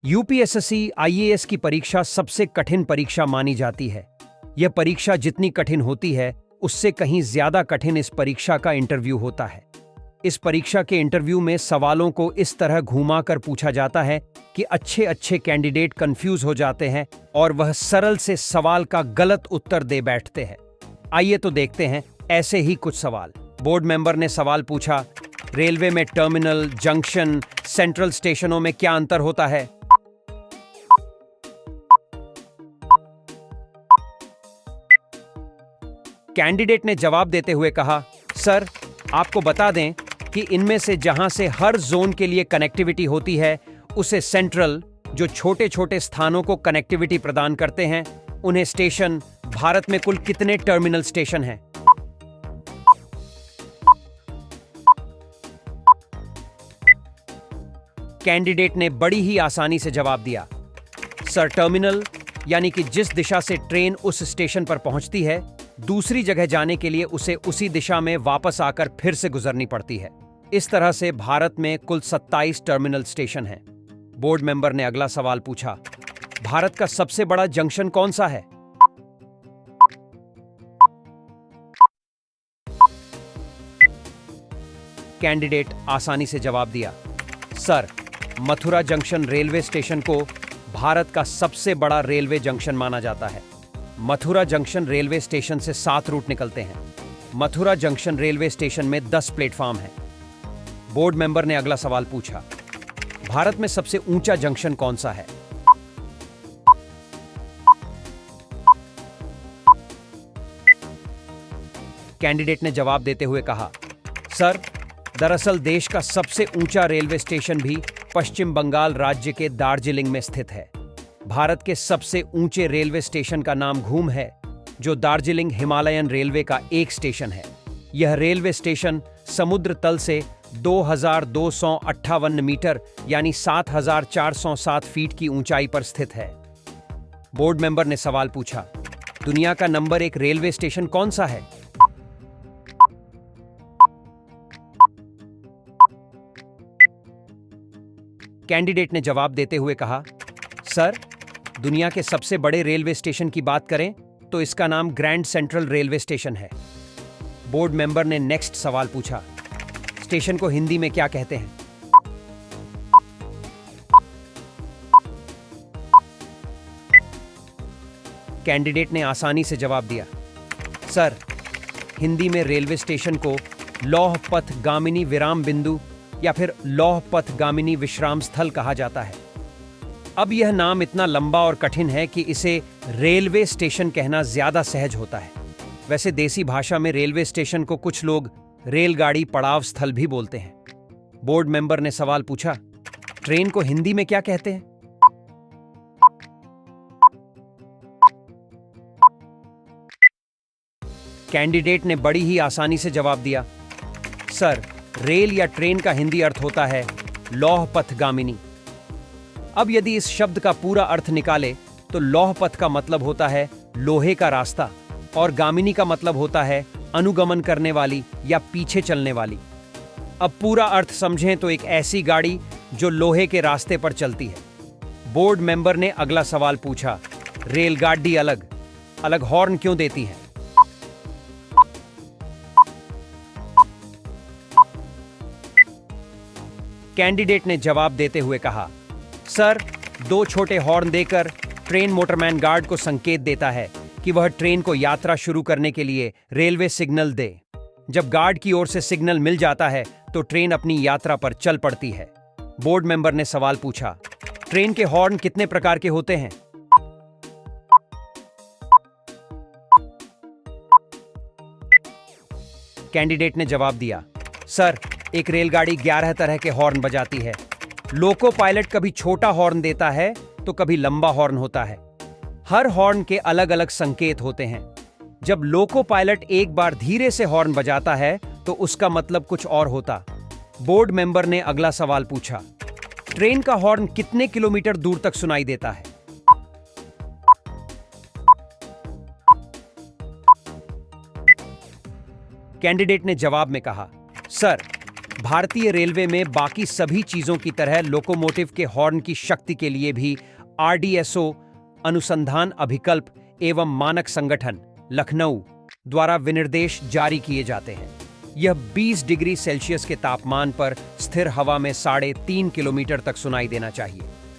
UPSC IAS की परीक्षा सबसे कठिन परीक्षा मानी जाती है। यह परीक्षा जितनी कठिन होती है, उससे कहीं ज्यादा कठिन इस परीक्षा का इंटरव्यू होता है। इस परीक्षा के इंटरव्यू में सवालों को इस तरह घुमाकर पूछा जाता है कि अच्छे अच्छे कैंडिडेट कंफ्यूज हो जाते हैं और वह सरल से सवाल का गलत उत्तर दे बैठते हैं। आइए तो देखते हैं ऐसे ही कुछ सवाल। बोर्ड मेंबर ने सवाल पूछा, रेलवे में टर्मिनल, जंक्शन, सेंट्रल स्टेशनों में क्या अंतर होता है? कैंडिडेट ने जवाब देते हुए कहा, सर, आपको बता दें कि इनमें से जहां से हर जोन के लिए कनेक्टिविटी होती है, उसे सेंट्रल, जो छोटे छोटे स्थानों को कनेक्टिविटी प्रदान करते हैं, उन्हें स्टेशन। भारत में कुल कितने टर्मिनल स्टेशन हैं? कैंडिडेट ने बड़ी ही आसानी से जवाब दिया, सर, टर्मिनल यानी कि जिस दिशा से ट्रेन उस स्टेशन पर पहुंचती है, दूसरी जगह जाने के लिए उसे उसी दिशा में वापस आकर फिर से गुजरनी पड़ती है। इस तरह से भारत में कुल 27 टर्मिनल स्टेशन हैं। बोर्ड मेंबर ने अगला सवाल पूछा, भारत का सबसे बड़ा जंक्शन कौन सा है? कैंडिडेट आसानी से जवाब दिया, sir, Mathura junction railway station को भारत का सबसे बड़ा रेलवे जंक्शन माना जाता है। मथुरा जंक्शन रेलवे स्टेशन से 7 रूट निकलते हैं। मथुरा जंक्शन रेलवे स्टेशन में 10 प्लेटफॉर्म हैं। बोर्ड मेंबर ने अगला सवाल पूछा, भारत में सबसे ऊंचा जंक्शन कौन सा है? कैंडिडेट ने जवाब देते हुए कहा, सर, दरअसल देश का सबसे ऊंचा रेलवे स्टेशन भी पश्चिम बंगाल राज्य के दार्जिलिंग में स्थित है। भारत के सबसे ऊंचे रेलवे स्टेशन का नाम घूम है, जो दार्जिलिंग हिमालयन रेलवे का एक स्टेशन है। यह रेलवे स्टेशन समुद्र तल से 2258 मीटर यानी 7407 फीट की ऊंचाई पर स्थित है। बोर्ड मेंबर ने सवाल पूछा, दुनिया का नंबर 1 रेलवे स्टेशन कौन सा है? कैंडिडेट ने जवाब देते हुए कहा, सर, दुनिया के सबसे बड़े रेलवे स्टेशन की बात करें तो इसका नाम ग्रैंड सेंट्रल रेलवे स्टेशन है। बोर्ड मेंबर ने नेक्स्ट सवाल पूछा, स्टेशन को हिंदी में क्या कहते हैं? कैंडिडेट ने आसानी से जवाब दिया, सर, हिंदी में रेलवे स्टेशन को लौह पथ गामिनी विराम बिंदु या फिर लौह पथ गामिनी विश्राम स्थल कहा जाता है। अब यह नाम इतना लंबा और कठिन है कि इसे रेलवे स्टेशन कहना ज्यादा सहज होता है। वैसे देसी भाषा में रेलवे स्टेशन को कुछ लोग रेलगाड़ी पड़ाव स्थल भी बोलते हैं। बोर्ड मेंबर ने सवाल पूछा, ट्रेन को हिंदी में क्या कहते हैं? कैंडिडेट ने बड़ी ही आसानी से जवाब दिया, सर, रेल या ट्रेन का हिंदी अर्थ होता है लौह पथ गामिनी। अब यदि इस शब्द का पूरा अर्थ निकाले तो लौह पथ का मतलब होता है लोहे का रास्ता और गामिनी का मतलब होता है अनुगमन करने वाली या पीछे चलने वाली। अब पूरा अर्थ समझें तो एक ऐसी गाड़ी जो लोहे के रास्ते पर चलती है। बोर्ड मेंबर ने अगला सवाल पूछा, रेलगाड़ी अलग अलग हॉर्न क्यों देती है? कैंडिडेट ने जवाब देते हुए कहा, सर, 2 छोटे हॉर्न देकर ट्रेन मोटरमैन गार्ड को संकेत देता है कि वह ट्रेन को यात्रा शुरू करने के लिए रेलवे सिग्नल दे। जब गार्ड की ओर से सिग्नल मिल जाता है तो ट्रेन अपनी यात्रा पर चल पड़ती है। बोर्ड मेंबर ने सवाल पूछा, ट्रेन के हॉर्न कितने प्रकार के होते हैं? कैंडिडेट ने जवाब दिया, सर, एक रेलगाड़ी 11 तरह के हॉर्न बजाती है। लोको पायलट कभी छोटा हॉर्न देता है तो कभी लंबा हॉर्न होता है। हर हॉर्न के अलग अलग संकेत होते हैं। जब लोको पायलट एक बार धीरे से हॉर्न बजाता है तो उसका मतलब कुछ और होता। बोर्ड मेंबर ने अगला सवाल पूछा, ट्रेन का हॉर्न कितने किलोमीटर दूर तक सुनाई देता है? कैंडिडेट ने जवाब में कहा, सर, भारतीय रेलवे में बाकी सभी चीजों की तरह लोकोमोटिव के हॉर्न की शक्ति के लिए भी आरडीएसओ अनुसंधान अभिकल्प एवं मानक संगठन लखनऊ द्वारा विनिर्देश जारी किए जाते हैं। यह 20 डिग्री सेल्सियस के तापमान पर स्थिर हवा में 3.5 किलोमीटर तक सुनाई देना चाहिए।